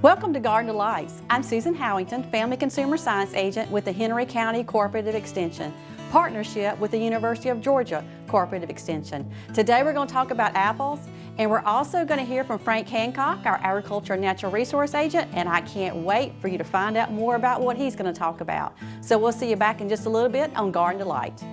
Welcome to Garden Delights. I'm Susan Howington, Family Consumer Science Agent with the Henry County Cooperative Extension, partnership with the University of Georgia Cooperative Extension. Today we're going to talk about apples, and we're also going to hear from Frank Hancock, our Agriculture and Natural Resource Agent, and I can't wait for you to find out more about what he's going to talk about. So we'll see you back in just a little bit on Garden Delight.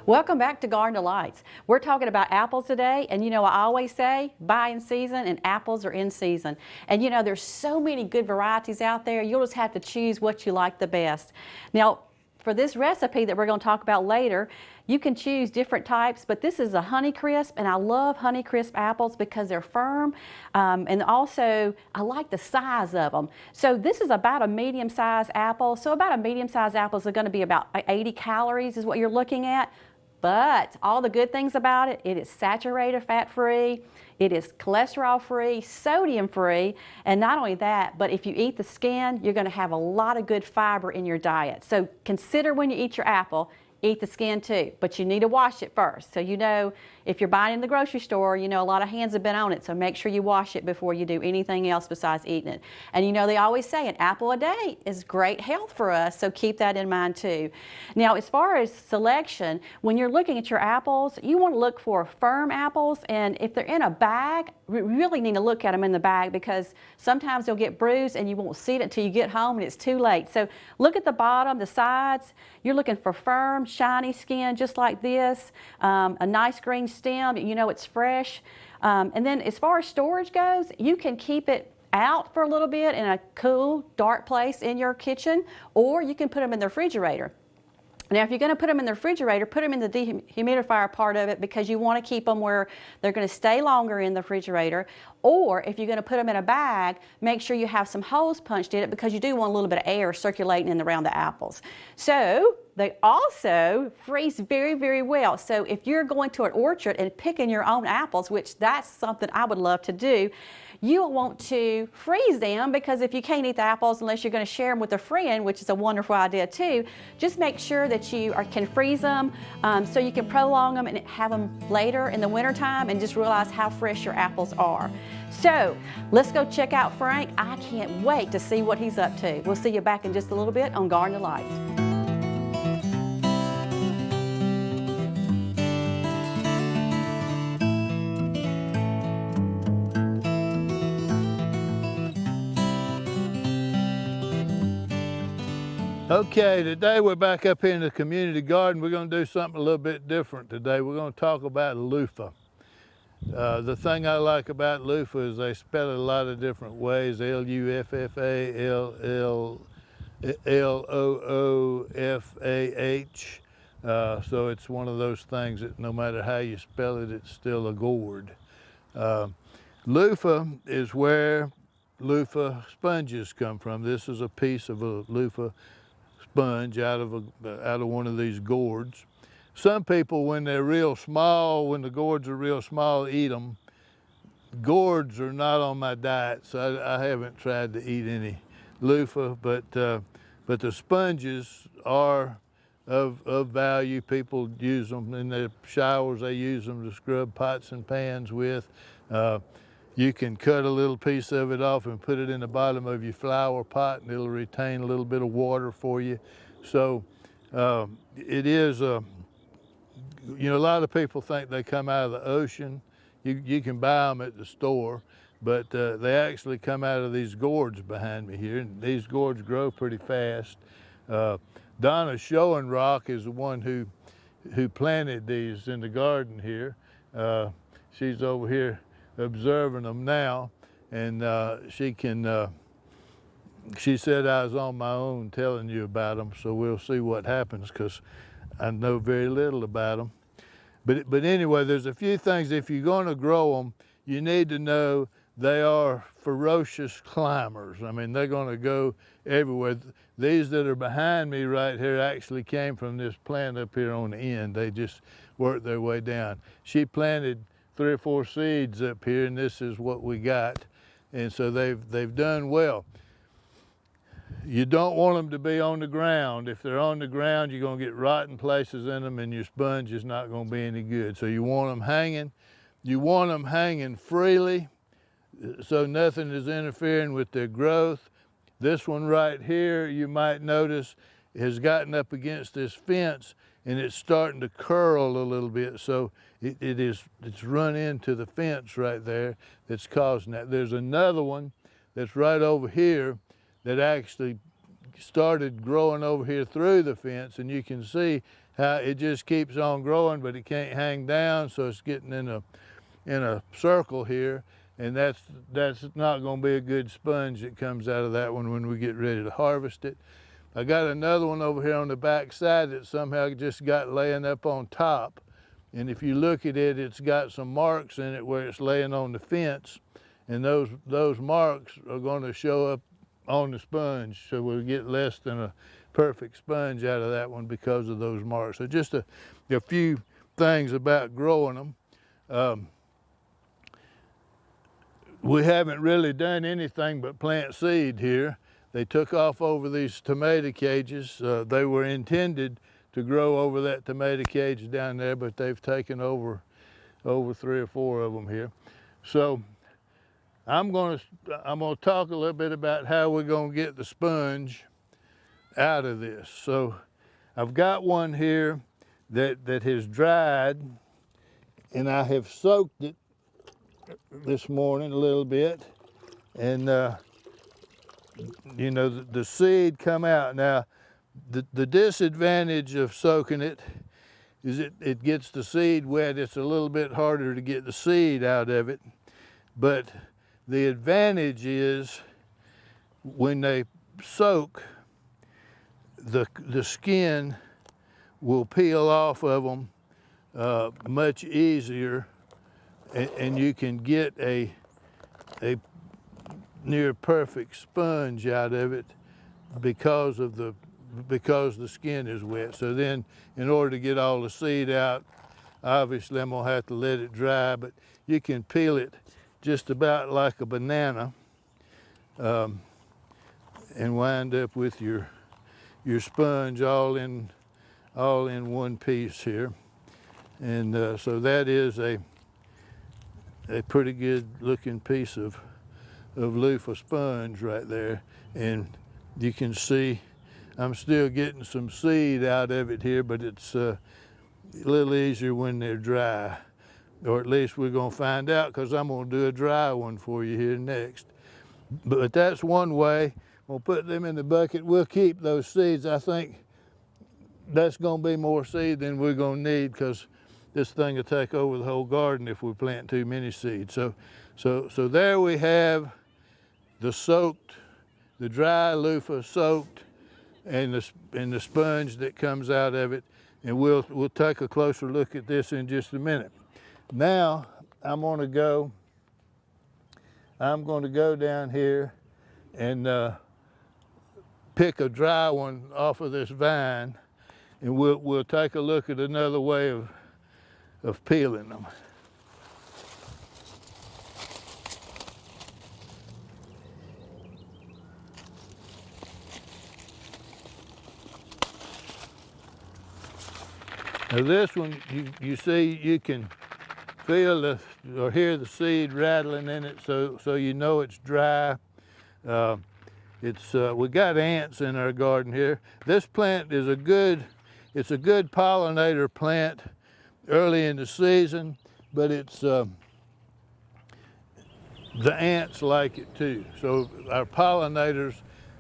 Welcome back to Garden Delights. We're talking about apples today, and you know I always say buy in season and apples are in season. And you know there's so many good varieties out there, you'll just have to choose what you like the best. Now for this recipe that we're going to talk about later, you can choose different types, but this is a Honeycrisp, and I love Honeycrisp apples because they're firm, and also I like the size of them. So this is about a medium-sized apple. So about a medium-sized apple is going to be about 80 calories is what you're looking at. But all the good things about it, it is saturated fat-free, it is cholesterol-free, sodium-free, and not only that, but if you eat the skin, you're going to have a lot of good fiber in your diet. So consider when you eat your apple, eat the skin too, but you need to wash it first. So you know, if you're buying in the grocery store, you know a lot of hands have been on it, so make sure you wash it before you do anything else besides eating it. And you know they always say an apple a day is great health for us, so keep that in mind too. Now as far as selection, when you're looking at your apples, you want to look for firm apples, and if they're in a bag, we really need to look at them in the bag because sometimes they'll get bruised and you won't see it until you get home and it's too late. So look at the bottom, the sides, you're looking for firm, shiny skin just like this, a nice green stem, you know it's fresh. And then as far as storage goes, you can keep it out for a little bit in a cool, dark place in your kitchen, or you can put them in the refrigerator. Now if you're going to put them in the refrigerator, put them in the dehumidifier part of it because you want to keep them where they're going to stay longer in the refrigerator. Or if you're going to put them in a bag, make sure you have some holes punched in it because you do want a little bit of air circulating in around the apples. So they also freeze very, very well. So if you're going to an orchard and picking your own apples, which that's something I would love to do, you'll want to freeze them because if you can't eat the apples unless you're going to share them with a friend, which is a wonderful idea too, just make sure that you can freeze them so you can prolong them and have them later in the wintertime and just realize how fresh your apples are. So let's go check out Frank. I can't wait to see what he's up to. We'll see you back in just a little bit on Garden Delight. Okay, today we're back up here in the community garden. We're going to do something a little bit different today. We're going to talk about loofah. The thing I like about loofah is they spell it a lot of different ways. L-U-F-F-A, L-L-O-O-F-A-H. So it's one of those things that no matter how you spell it, it's still a gourd. Loofah is where loofah sponges come from. This is a piece of a loofah sponge out of one of these gourds. Some people, when they're real small, when the gourds are real small, eat them. Gourds are not on my diet, so I haven't tried to eat any loofah, but the sponges are of value. People use them in their showers. They use them to scrub pots and pans with. You can cut a little piece of it off and put it in the bottom of your flower pot and it'll retain a little bit of water for you. So it is, you know, a lot of people think they come out of the ocean. You can buy them at the store, but they actually come out of these gourds behind me here. And these gourds grow pretty fast. Donna Schoenrock is the one who planted these in the garden here. She's over here observing them now, and she said I was on my own telling you about them, so we'll see what happens because I know very little about them. But anyway, there's a few things. If you're going to grow them, you need to know they are ferocious climbers. I mean, they're going to go everywhere. These that are behind me right here actually came from this plant up here on the end. They just worked their way down. She planted 3 or 4 seeds up here, and this is what we got. And so they've done well. You don't want them to be on the ground. If they're on the ground, you're going to get rotten places in them, and your sponge is not going to be any good. So you want them hanging. You want them hanging freely, so nothing is interfering with their growth. This one right here, you might notice, has gotten up against this fence, and it's starting to curl a little bit. So it's run into the fence right there that's causing that. There's another one that's right over here that actually started growing over here through the fence, and you can see how it just keeps on growing, but it can't hang down, so it's getting in a circle here, and that's not going to be a good sponge that comes out of that one when we get ready to harvest it. I got another one over here on the back side that somehow just got laying up on top, and if you look at it, it's got some marks in it where it's laying on the fence, and those marks are going to show up on the sponge, so we'll get less than a perfect sponge out of that one because of those marks. So just a few things about growing them. We haven't really done anything but plant seed here. They took off over these tomato cages. They were intended to grow over that tomato cage down there, but they've taken over 3 or 4 of them here. So I'm gonna talk a little bit about how we're gonna get the sponge out of this. So I've got one here that has dried, and I have soaked it this morning a little bit, and you know, the seed come out. Now the disadvantage of soaking it is it gets the seed wet. It's a little bit harder to get the seed out of it, but the advantage is when they soak, the skin will peel off of them much easier, and you can get a near perfect sponge out of it because the skin is wet. So then, in order to get all the seed out, obviously I'm gonna have to let it dry, but you can peel it just about like a banana, and wind up with your sponge all in one piece here. And so that is a pretty good looking piece of loofah sponge right there. And you can see I'm still getting some seed out of it here, but it's a little easier when they're dry. Or at least we're going to find out, because I'm going to do a dry one for you here next. But that's one way. We'll put them in the bucket. We'll keep those seeds. I think that's going to be more seed than we're going to need, because this thing will take over the whole garden if we plant too many seeds. So there we have the dry loofah soaked, and the sponge that comes out of it. And we'll take a closer look at this in just a minute. Now I'm going to go down here and pick a dry one off of this vine, and we'll take a look at another way of peeling them. Now this one, you see, you can feel or hear the seed rattling in it, so you know it's dry. We got ants in our garden here. This plant is a good pollinator plant early in the season, but the ants like it too. So our pollinators,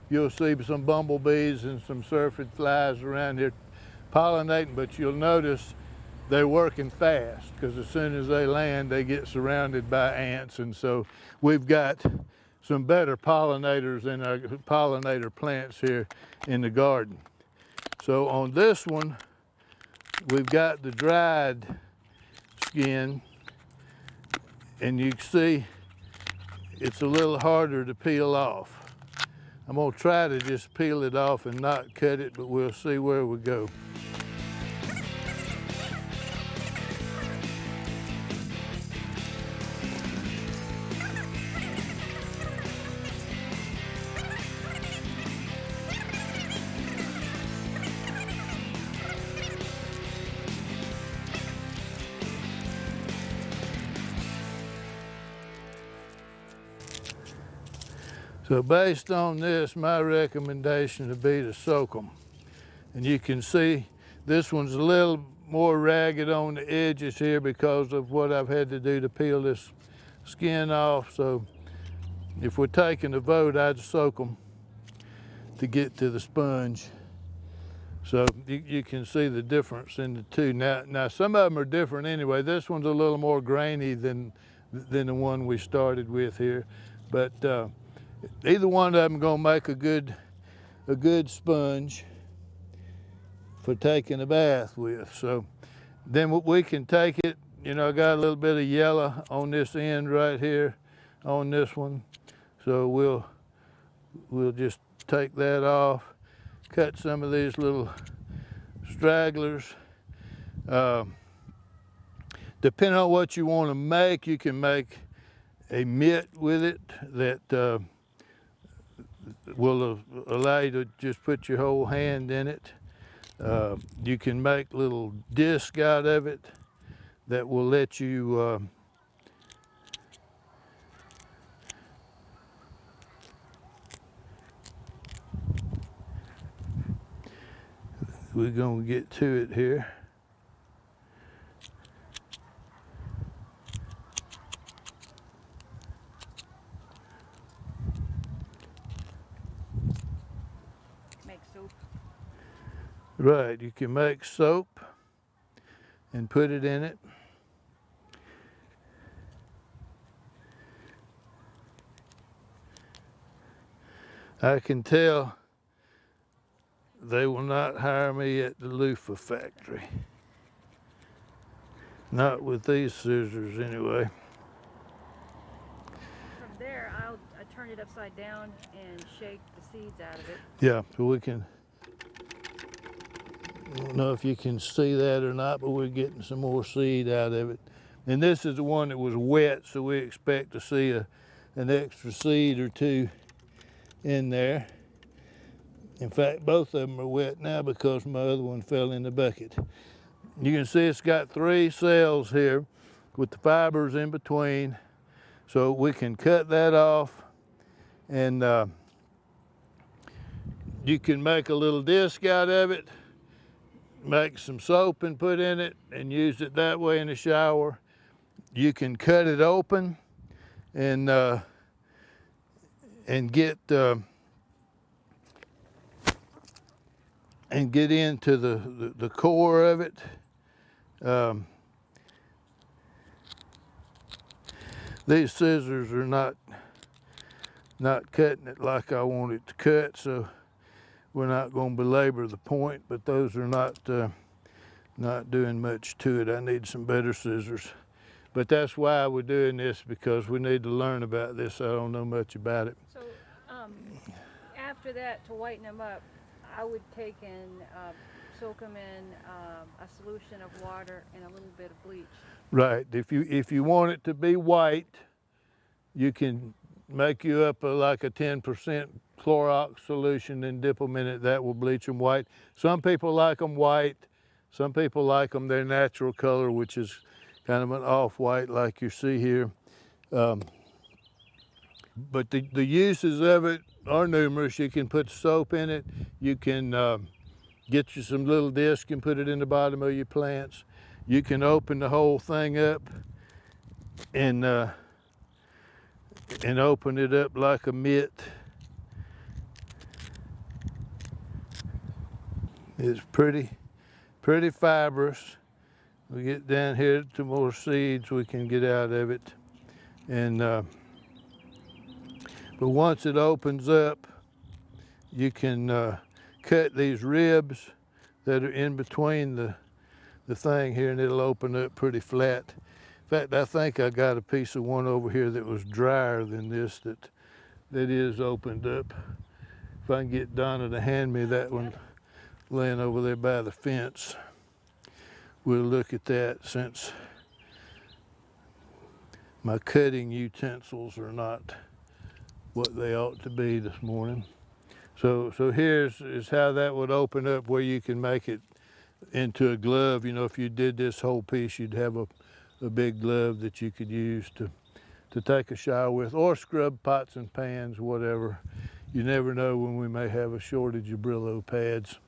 you'll see some bumblebees and some syrphid flies around here pollinating, but you'll notice they're working fast, because as soon as they land, they get surrounded by ants. And so we've got some better pollinators in our pollinator plants here in the garden. So on this one, we've got the dried skin, and you can see it's a little harder to peel off. I'm gonna try to just peel it off and not cut it, but we'll see where we go. So based on this, my recommendation would be to soak them. And you can see this one's a little more ragged on the edges here because of what I've had to do to peel this skin off. So if we're taking a vote, I'd soak them to get to the sponge. So you can see the difference in the two. Now some of them are different anyway. This one's a little more grainy than the one we started with here. But either one of them gonna make a good sponge for taking a bath with. So then we can take it, you know, I got a little bit of yellow on this end right here on this one. So we'll just take that off, cut some of these little stragglers. Depending on what you want to make, you can make a mitt with it that will allow you to just put your whole hand in it. You can make little discs out of it that will let you we're going to get to it here. Make soap. Right, you can make soap and put it in it. I can tell they will not hire me at the Loofa factory. Not with these scissors anyway. From there, I turn it upside down and shake the seeds out of it. Yeah, so we can, I don't know if you can see that or not, but we're getting some more seed out of it. And this is the one that was wet, so we expect to see an extra seed or two in there. In fact, both of them are wet now because my other one fell in the bucket. You can see it's got 3 cells here with the fibers in between. So we can cut that off, and you can make a little disc out of it, make some soap and put in it and use it that way in the shower. You can cut it open and get into the core of it. These scissors are not cutting it like I want it to cut, so we're not going to belabor the point, but those are not doing much to it. I need some better scissors. But that's why we're doing this, because we need to learn about this. I don't know much about it. So after that, to whiten them up, I would take and soak them in a solution of water and a little bit of bleach. Right. If you want it to be white, you can make you up like a 10% Clorox solution and dip them in it. That will bleach them white. Some people like them white. Some people like them their natural color, which is kind of an off-white like you see here. But the uses of it are numerous. You can put soap in it. You can get you some little discs and put it in the bottom of your plants. You can open the whole thing up and open it up like a mitt. It's pretty fibrous. We get down here to more seeds we can get out of it. And but once it opens up, you can cut these ribs that are in between the thing here, and it'll open up pretty flat. In fact, I think I got a piece of one over here that was drier than this that is opened up. If I can get Donna to hand me that one laying over there by the fence, we'll look at that, since my cutting utensils are not what they ought to be this morning. So here's how that would open up, where you can make it into a glove. You know, if you did this whole piece, you'd have a big glove that you could use to to take a shower with, or scrub pots and pans, whatever. You never know when we may have a shortage of Brillo pads,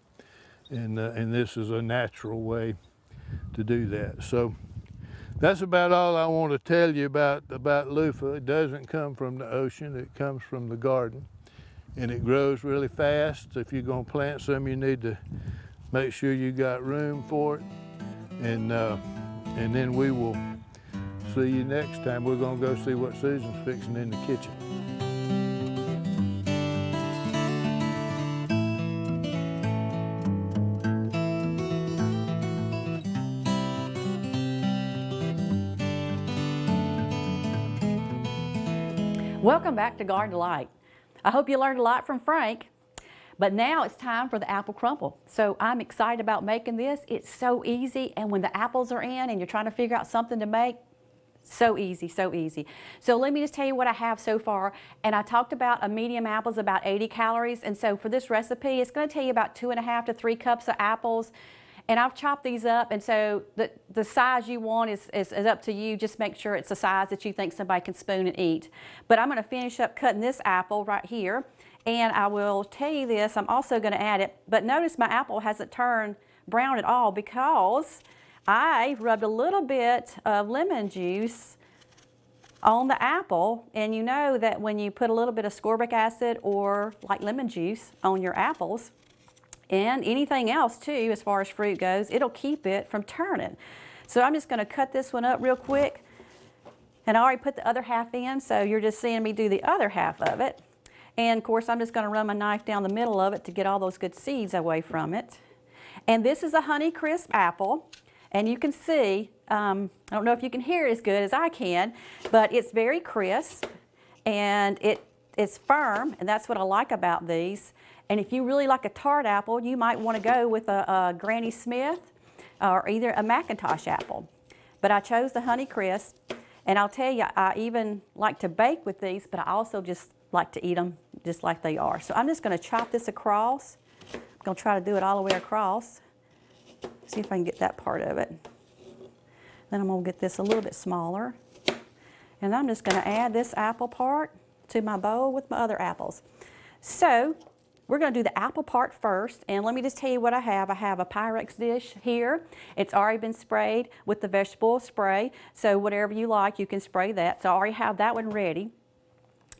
and this is a natural way to do that. So that's about all I want to tell you about loofah. It doesn't come from the ocean, it comes from the garden, and it grows really fast. If you're going to plant some, you need to make sure you got room for it, and then we will see you next time. We're going to go see what Susan's fixing in the kitchen. Welcome back to Garden Delight. I hope you learned a lot from Frank, but now it's time for the apple crumble. So I'm excited about making this. It's so easy, and when the apples are in and you're trying to figure out something to make, so easy, so easy. So let me just tell you what I have so far. And I talked about a medium apple is about 80 calories, and so for this recipe, it's going to tell you about 2.5 to 3 cups of apples. And I've chopped these up, and so the size you want is up to you. Just make sure it's the size that you think somebody can spoon and eat. But I'm going to finish up cutting this apple right here, and I will tell you this, I'm also going to add it, but notice my apple hasn't turned brown at all because I rubbed a little bit of lemon juice on the apple, and you know that when you put a little bit of ascorbic acid or like lemon juice on your apples, and anything else too, as far as fruit goes, it'll keep it from turning. So I'm just going to cut this one up real quick. And I already put the other half in, so you're just seeing me do the other half of it. And of course, I'm just going to run my knife down the middle of it to get all those good seeds away from it. And this is a Honey Crisp apple. And you can see, I don't know if you can hear as good as I can, but it's very crisp and it's firm, and that's what I like about these. And if you really like a tart apple, you might want to go with a Granny Smith or either a Macintosh apple. But I chose the Honey Crisp, and I'll tell you, I even like to bake with these, but I also just like to eat them just like they are. So I'm just going to chop this across. I'm going to try to do it all the way across. See if I can get that part of it. Then I'm going to get this a little bit smaller. And I'm just going to add this apple part to my bowl with my other apples. So we're going to do the apple part first, and let me just tell you what I have. I have a Pyrex dish here. It's already been sprayed with the vegetable spray, so whatever you like, you can spray that. So I already have that one ready.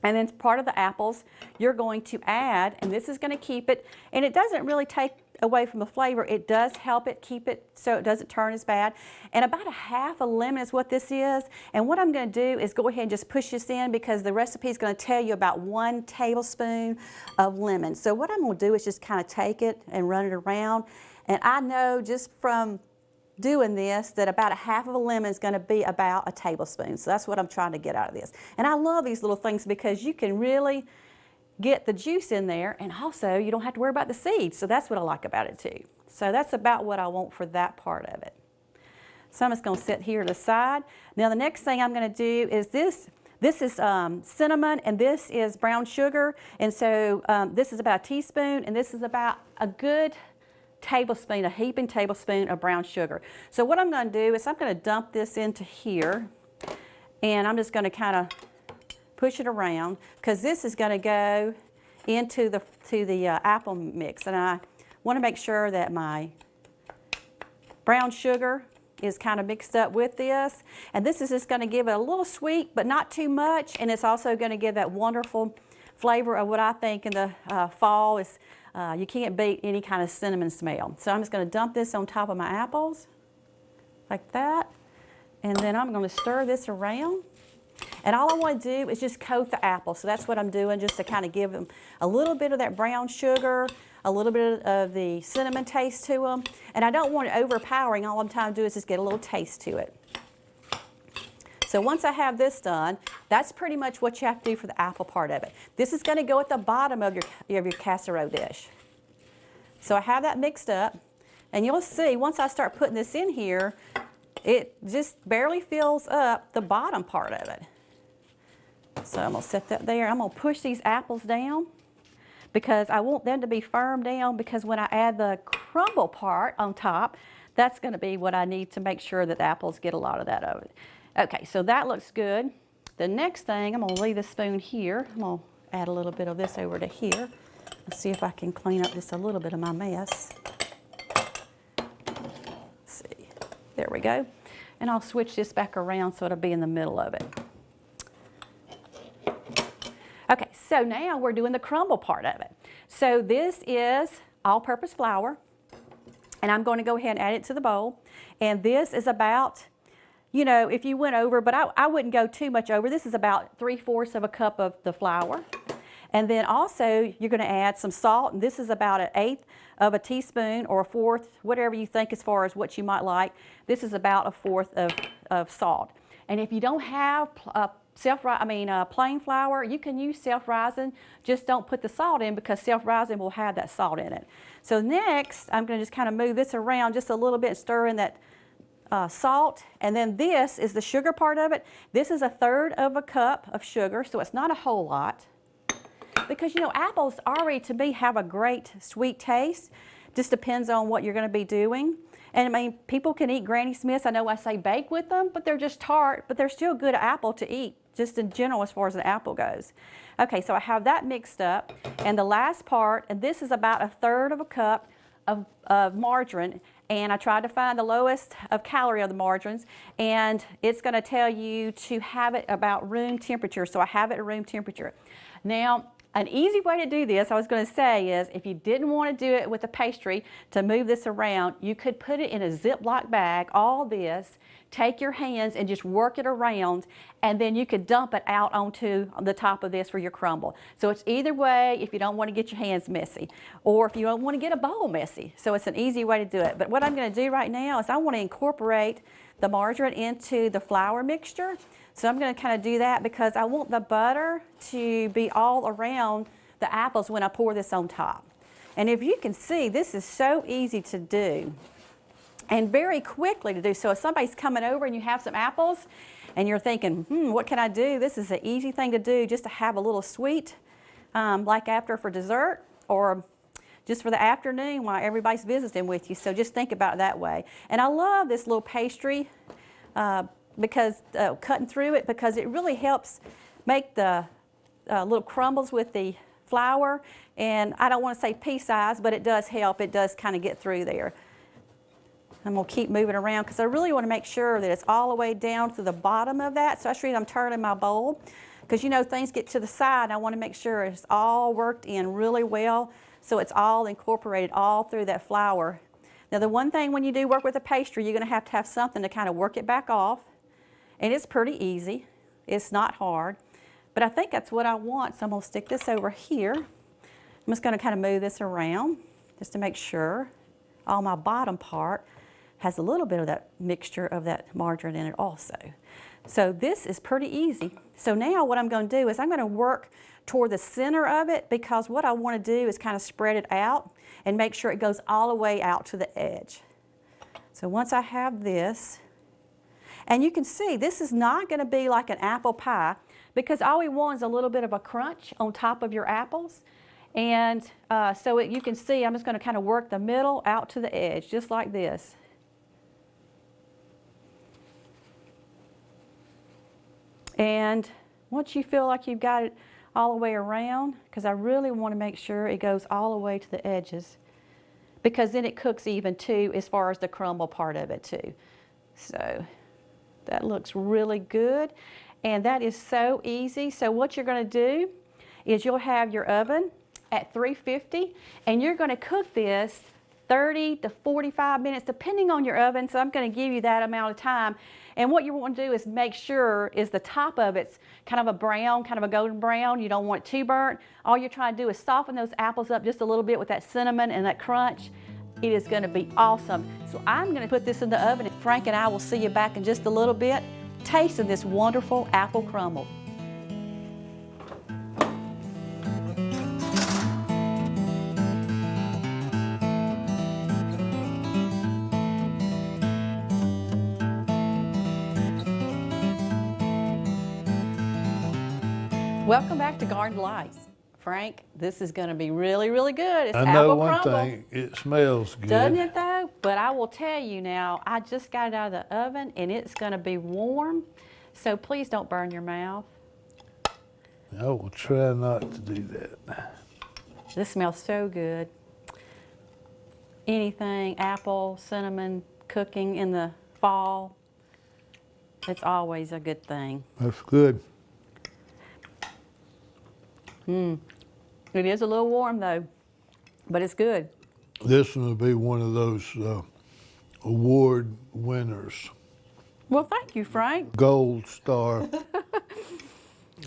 And then part of the apples, you're going to add, and this is going to keep it, and it doesn't really take away from the flavor. It does help it keep it so it doesn't turn as bad. And about 1/2 lemon is what this is. And what I'm going to do is go ahead and just push this in because the recipe is going to tell you about 1 tablespoon of lemon. So what I'm going to do is just kind of take it and run it around. And I know just from doing this that about 1/2 lemon is going to be about a tablespoon. So that's what I'm trying to get out of this. And I love these little things because you can really get the juice in there, and also you don't have to worry about the seeds. So that's what I like about it too. So that's about what I want for that part of it. So I'm just going to sit here to the side. Now the next thing I'm going to do is this. This is cinnamon, and this is brown sugar. And so this is about a teaspoon, and this is about a good tablespoon, a heaping tablespoon of brown sugar. So what I'm going to do is I'm going to dump this into here, and I'm just going to kind of push it around because this is going to go into the apple mix, and I want to make sure that my brown sugar is kind of mixed up with this, and this is just going to give it a little sweet but not too much, and it's also going to give that wonderful flavor of what I think in the fall is you can't beat any kind of cinnamon smell. So I'm just going to dump this on top of my apples like that, and then I'm going to stir this around. And all I want to do is just coat the apple. So that's what I'm doing, just to kind of give them a little bit of that brown sugar, a little bit of the cinnamon taste to them. And I don't want it overpowering. All I'm trying to do is just get a little taste to it. So once I have this done, that's pretty much what you have to do for the apple part of it. This is going to go at the bottom of your casserole dish. So I have that mixed up. And you'll see, once I start putting this in here, it just barely fills up the bottom part of it. So I'm going to set that there. I'm going to push these apples down because I want them to be firm down, because when I add the crumble part on top, that's going to be what I need to make sure that the apples get a lot of that of it. Okay, so that looks good. the next thing, I'm gonna leave the spoon here. I'm gonna add a little bit of this over to here. Let's see if I can clean up just a little bit of my mess. Let's see, there we go. And I'll switch this back around so it'll be in the middle of it. Okay, so now we're doing the crumble part of it. So this is all-purpose flour, and I'm going to go ahead and add it to the bowl. And this is about, you know, if you went over, but I wouldn't go too much over. This is about 3/4 of a cup of the flour. And then also you're going to add some salt, and this is about 1/8 of a teaspoon or 1/4, whatever you think as far as what you might like. This is about 1/4 of salt. And if you don't have plain flour, you can use self-rising. Just don't put the salt in because self-rising will have that salt in it. So next, I'm going to just kind of move this around just a little bit, stir in that salt. And then this is the sugar part of it. This is 1/3 of a cup of sugar, so it's not a whole lot. Because, you know, apples already to me have a great sweet taste. Just depends on what you're going to be doing. And I mean, people can eat Granny Smiths. I know I say bake with them, but they're just tart, but they're still good apple to eat, just in general as far as an apple goes. Okay, so I have that mixed up. And the last part, and this is about 1/3 of a cup of margarine. And I tried to find the lowest of calorie of the margarines, and it's going to tell you to have it about room temperature. So I have it at room temperature. Now, an easy way to do this, I was going to say, is if you didn't want to do it with a pastry to move this around, you could put it in a Ziploc bag, all this, take your hands and just work it around, and then you could dump it out onto the top of this for your crumble. So it's either way if you don't want to get your hands messy, or if you don't want to get a bowl messy. So it's an easy way to do it. But what I'm going to do right now is I want to incorporate the margarine into the flour mixture. So I'm going to kind of do that because I want the butter to be all around the apples when I pour this on top. And if you can see, this is so easy to do and very quickly to do. So if somebody's coming over and you have some apples and you're thinking, what can I do? This is an easy thing to do just to have a little sweet, like after for dessert or just for the afternoon while everybody's visiting with you. So just think about it that way. And I love this little pastry because cutting through it, because it really helps make the little crumbles with the flour. And I don't want to say pea size, but it does help. It does kind of get through there. I'm going to keep moving around because I really want to make sure that it's all the way down to the bottom of that. So I'm turning my bowl because, you know, things get to the side, and I want to make sure it's all worked in really well so it's all incorporated all through that flour. Now, the one thing when you do work with a pastry, you're going to have something to kind of work it back off. And it's pretty easy. It's not hard. But I think that's what I want. So I'm going to stick this over here. I'm just going to kind of move this around just to make sure all my bottom part has a little bit of that mixture of that margarine in it also. So this is pretty easy. So now what I'm going to do is I'm going to work toward the center of it, because what I want to do is kind of spread it out and make sure it goes all the way out to the edge. So once I have this, and you can see this is not going to be like an apple pie, because all we want is a little bit of a crunch on top of your apples. And so you can see I'm just going to kind of work the middle out to the edge, just like this. And once you feel like you've got it all the way around, because I really want to make sure it goes all the way to the edges, because then it cooks even too as far as the crumble part of it too. So that looks really good, and that is so easy. So what you're going to do is you'll have your oven at 350, and you're going to cook this 30 to 45 minutes, depending on your oven. So I'm going to give you that amount of time. And what you want to do is make sure is the top of it's kind of a brown, kind of a golden brown. You don't want it too burnt. All you're trying to do is soften those apples up just a little bit with that cinnamon and that crunch. It is going to be awesome. So I'm going to put this in the oven. Frank and I will see you back in just a little bit, tasting this wonderful apple crumble. Welcome back to Garden Delights. Frank, this is going to be really, really good. It's I know apple one crumble. thing, it smells good. Doesn't it though? But I will tell you now, I just got it out of the oven and it's going to be warm. So please don't burn your mouth. I will try not to do that. This smells so good. Anything, apple, cinnamon, cooking in the fall, it's always a good thing. That's good. It is a little warm though, but it's good. This one will be one of those award winners. Well, thank you, Frank. Gold star.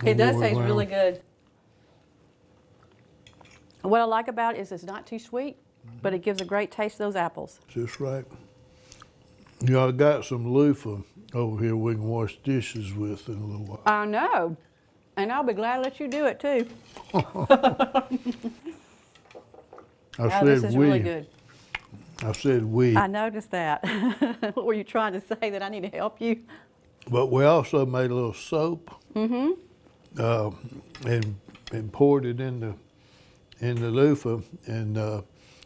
It does award taste winner. really good. What I like about it is it's not too sweet, but it gives a great taste to those apples. Just right. You know, I got some loofah over here we can wash dishes with in a little while. I know, and I'll be glad to let you do it too. This is really good. I said we. I noticed that. What were you trying to say, that I need to help you? But we also made a little soap. And poured it in the loofah, and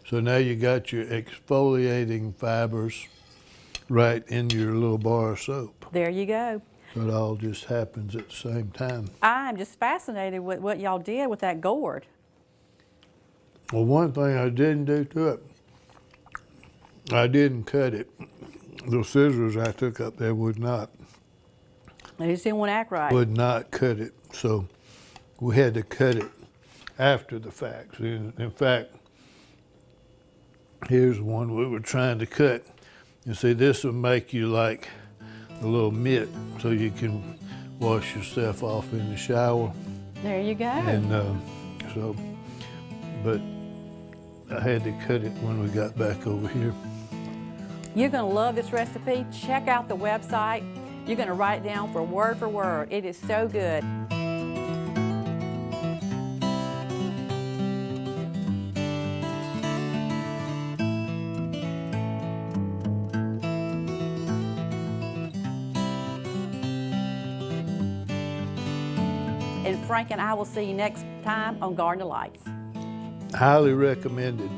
so now you got your exfoliating fibers right in your little bar of soap. There you go. So it all just happens at the same time. I'm just fascinated with what y'all did with that gourd. Well, one thing I didn't do to it, I didn't cut it. The scissors I took up there would not They just didn't want to act right. would not cut it, so we had to cut it after the fact. In fact, here's one we were trying to cut. You see, this will make you like a little mitt so you can wash yourself off in the shower. There you go. And but I had to cut it when we got back over here. You're going to love this recipe. Check out the website. You're going to write it down for word. It is so good. And Frank and I will see you next time on Garden Delights. Highly recommended.